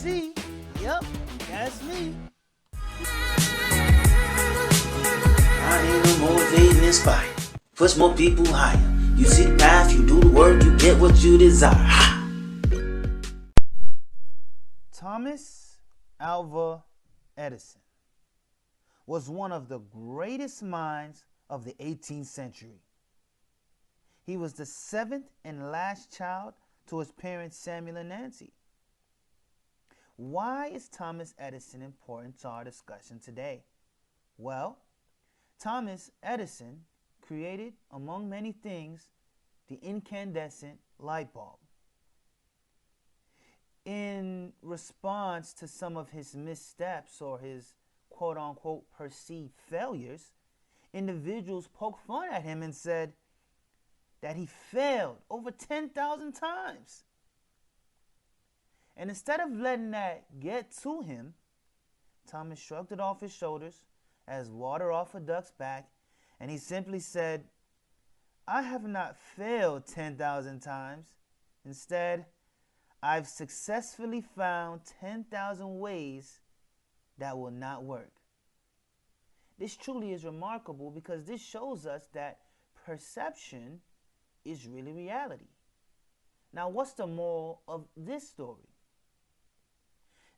see. Yep, that's me. I ain't a motivating spider. Push more people higher. You see the path, you do the work, you get what you desire. Thomas Alva Edison was one of the greatest minds of the 18th century. He was the seventh and last child to his parents Samuel and Nancy. Why is Thomas Edison important to our discussion today? Well, Thomas Edison created, among many things, the incandescent light bulb. In response to some of his missteps or his quote-unquote perceived failures, individuals poked fun at him and said that he failed over 10,000 times. And instead of letting that get to him, Thomas shrugged it off his shoulders as water off a duck's back, and he simply said, I have not failed 10,000 times. Instead, I've successfully found 10,000 ways that will not work. This truly is remarkable because this shows us that perception is really reality. Now, what's the moral of this story?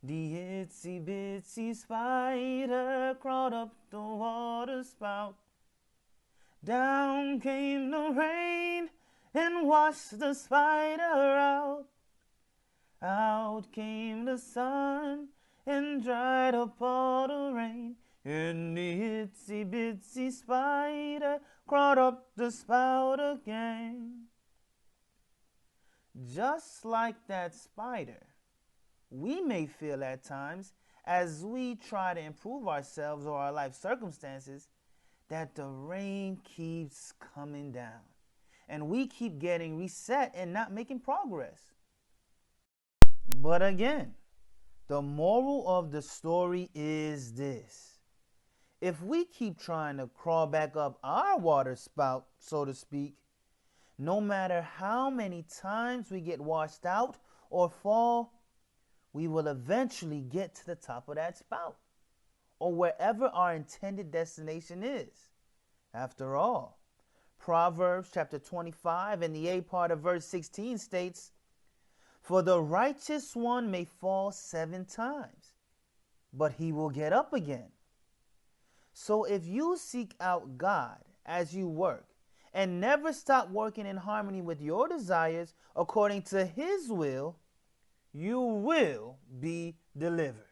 The itsy bitsy spider crawled up the water spout. Down came the rain and washed the spider out. Out came the sun and dried up all the rain. And the itsy bitsy spider crawled up the spout again. Just like that spider, we may feel at times, as we try to improve ourselves or our life circumstances, that the rain keeps coming down and we keep getting reset and not making progress. But again, the moral of the story is this. If we keep trying to crawl back up our water spout, so to speak, no matter how many times we get washed out or fall, we will eventually get to the top of that spout, or wherever our intended destination is. After all, Proverbs chapter 25 and the A part of verse 16 states, for the righteous one may fall 7 times, but he will get up again. So if you seek out God as you work and never stop working in harmony with your desires according to His will, you will be delivered.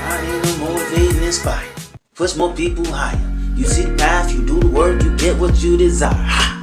I ain't a motivating spider. Push more people higher. You see the path, you do the work, you get what you desire.